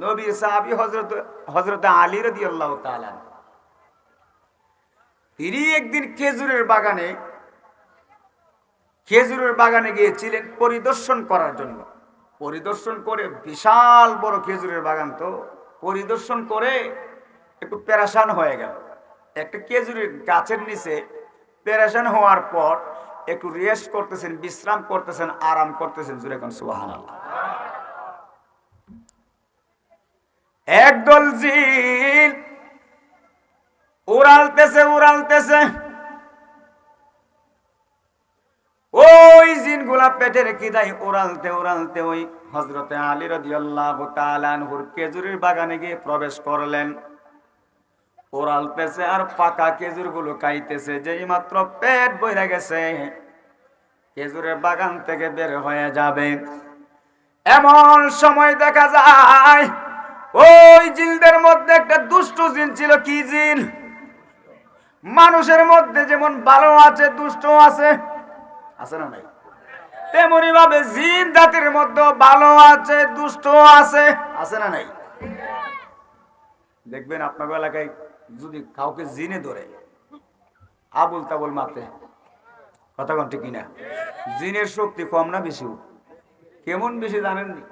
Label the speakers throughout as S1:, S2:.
S1: নবীর সাহাবী হযরত আলী রাদিয়াল্লাহু তাআলা, তিনি একদিন খেজুরের বাগানে গিয়েছিলেন পরিদর্শন করার জন্য। পরিদর্শন করে, বিশাল বড় খেজুরের বাগান, তো পরিদর্শন করে একটু পেরেশান হয়ে গেল। একটা খেজুরের গাছের নিচে পেরেশান হওয়ার পর একটু রেস্ট করতেছেন, বিশ্রাম করতেছেন, আরাম করতেছেন। জোরে কোন সুবহানাল্লাহ। একদল জিন উড়ালতেছে। ওই জিনগুলা পেটের খিদায় উড়ালতে ওই হযরতে আলী রাদিয়াল্লাহু তাআলা আনহুর খেজুরের বাগানে গিয়ে প্রবেশ করলেন। উড়ালতেছে আর পাকা খেজুরগুলো খাইতেছে। যেই মাত্র পেট ভরে গেছে, খেজুরের বাগান থেকে বের হয়ে যাবে, এমন সময় দেখা যায় ওই জিনদের মধ্যে একটা দুষ্ট জিন ছিল। কি জিন? মানুষের মধ্যে যেমন ভালো আছে, দুষ্ট আছে, আছে না নাই? তেমনি ভাবে জিন জাতির মধ্যে ভালো আছে, দুষ্ট আছে, আছে না নাই? দেখবেন আপনার এলাকায় যদি কাউকে জিনে ধরে, আবুল তাবুল মারতে, কথা কোন ঠিক কিনা? জিনের শক্তি কম না বেশি? কেমন বেশি জানেননি?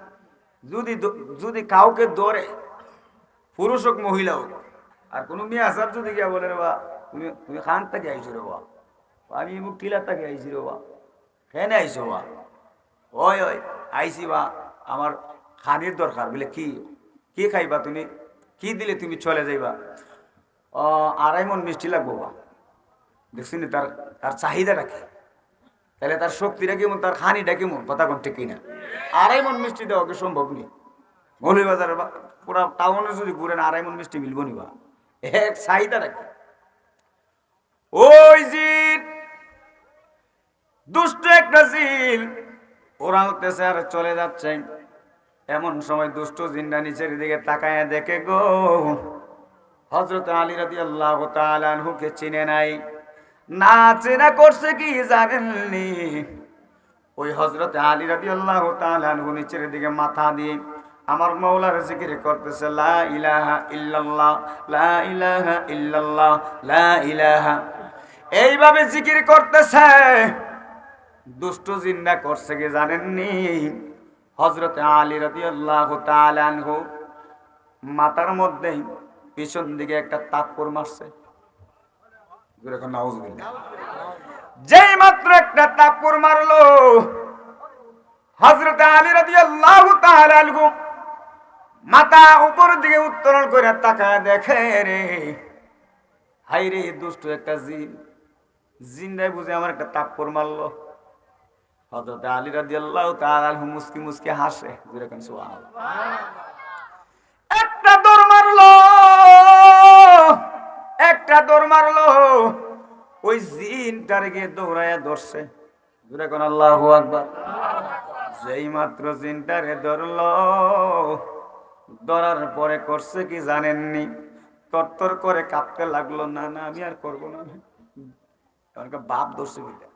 S1: যদি কাউকে ধরে, পুরুষ হোক মহিলা হোক, আর কোনো মেয়ে আসার যদি গিয়া বলে, রে বা তুমি খান থেকে আইসো রে বা, আমি মুখ টিলার থেকে আইসি রে বা, কেন আইসো বা? ওই আইসি বা, আমার খানির দরকার। বলে কি কি খাইবা তুমি? কি দিলে তুমি চলে যাইবা? 2.5 মণ মিষ্টি লাগবো বা। দেখছিনি তার চাহিদাটা কি? তাহলে তার শক্তিটা কেমন, তার খানিটা কেমন, কথা কোন ঠিক কিনা? 2.5 মণ মিষ্টি দেওয়া কি সম্ভব নেই? মৌলভীবাজারে বা পুরা টাউনে যদি ঘুরেন 2.5 মণ মিষ্টি মিলবো নি বা? এক চাহিদাটা কি? ওই জিন, দুষ্ট একটা জিন ওড়ালতেছে আর চলে যাচ্ছে। এমন সময় দুষ্ট জিনটা নিচের দিকে তাকায় দেখে গো, হযরত আলী রাদিয়াল্লাহু তাআলা আনহুকে চিনে নাই। না চেনা করছে কি জানেননি? ওই হযরত আলী রাদিয়াল্লাহু তাআলা আনহু নিচের দিকে মাথা দিয়ে আমার মাওলার জিকির করতেছে, লা ইলাহা ইল্লাল্লাহ, লা ইলাহা ইল্লাল্লাহ, লা ইলাহা। এইভাবে জিকির করতেছে। দুষ্ট জিন্না করছে কি জানেননি? হযরত আলী রাদিয়াল্লাহু তাআলা আনহু মাথার মধ্যে পিছন দিকে একটা তাপ্পড় মারছে। নাউজুবিল্লাহ। যেই মাত্র একটা তাপ্পড় মারলো, হযরত আলী রাদিয়াল্লাহু তাআলা আনহু মাথা উপর দিকে উত্তোলন করে তাকায় দেখে, রে হাই রে, দুষ্ট একটা জিনটাই বুঝে আমার একটা তাপ্পড় মারলো। হযরত আলী রাদিয়াল্লাহু তাআলা আনহু মুস্কি হাসে। যেরকম সুবহানাল্লাহ। একটা দৌড় মারলো, ওই জিনটার গিয়ে দৌড়ায়া ধরছে। যেরকম আল্লাহু আকবার। যেই মাত্র জিনটারে ধরলো, ধরার পরে করছে কি জানেননি? তরতর করে কাঁপতে লাগলো। না আমি আর করবো না। বাপ ধরছে কিনা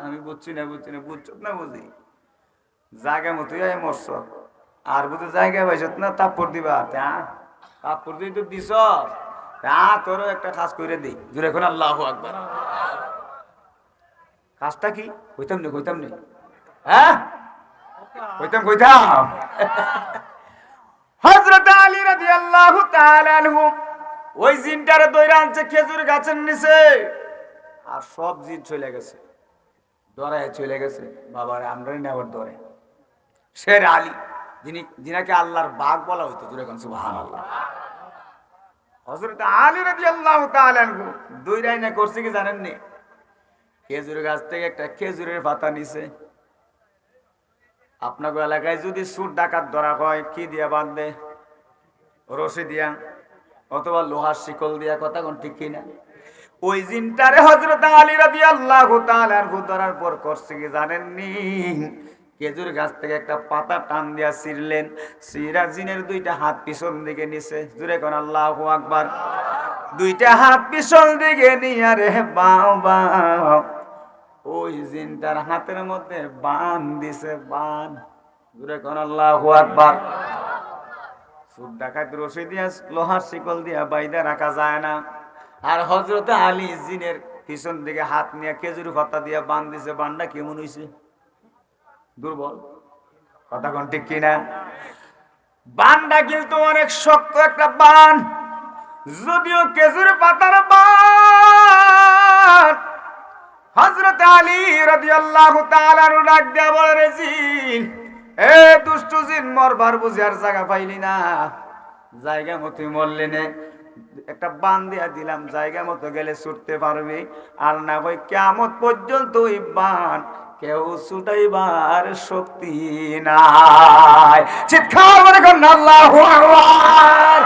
S1: আমি বুঝছি না, বুঝছো না? বুঝি জায়গা মতোই মরছ, আর বুঝে জায়গা পাইছত না, তাপ্পড় দিবা। তাপ্পড় দিয়ে তো দিছ, তোরও একটা কাজ করে দিই। জোরে এখন আল্লাহু আকবার। কাজটা কি? কইতাম নি হ্যাঁ, কইতাম হযরত আলী রাদিয়াল্লাহু তাআলা আনহু ওই জিনটারে দইরা আনছে খেজুর গাছের নিচে, আর সব জিন চলে গেছে, দরায় চলে গেছে। বাবারে আমরাই নেবার ধরে শের আলী, যিনাকে আল্লাহর বাঘ বলা হইতো। যেরকম সুবহানাল্লাহ। হযরত আলী রাদিয়াল্লাহু তাআলা আনহু দইরাই না করছে কি জানেননি? খেজুর গাছ থেকে একটা খেজুরের পাতা নিছে। আপনার এলাকায় যদি চোর ডাকাত ধরা হয়, কি দিয়া বাঁধবে? রশি দিয়া অথবা লোহার শিকল দিয়া, কথা কোন ঠিক কিনা? ওই জিনটারে হযরত আলী রাদিয়াল্লাহু তাআলা আনহু ধরার পর করছে কি জানেননি? খেজুর গাছ থেকে একটা পাতা টান দিয়া ছিঁড়লেন। সিরা জিনের 2টা হাত পিছন দিকে নিছে। জোরে কোন আল্লাহু আকবার। 2টা হাত পিছন দিকে নিয়ে রে বাবা, ওই জিনটার হাতের মধ্যে বান দিছে, বান। জোরে কোন আল্লাহু আকবার। চোর ডাকাত রশি দিয়া লোহার শিকল দিয়া বাইদা রাখা যায় না। আর হযরতে আলী জিনের পিছন দিকে হাত নিয়ে খেজুর পাতা দিয়া বান দিছে। বানটা কেমন হইছে? দুর্বল। কথা কোন ঠিক কিনা? বানটা কিন্তু অনেক শক্ত একটা বান, যদিও খেজুর পাতার বান। হযরত আলী রাদিয়াল্লাহু তাআলা ডাক দিয়া বলে, রে জিন, এ দুষ্ট জিন, মরবার বুঝি আর জায়গা পাইলি না? জায়গা মতো মরলি নে, একটা বান দিয়া দিলাম, জায়গা মতো গেলে ছুটতে পারবি, আর না হয় কিয়ামত পর্যন্ত ওই বান কেউ ছুটাইবার শক্তি নাই। চিৎকার করে আল্লাহু আকবার।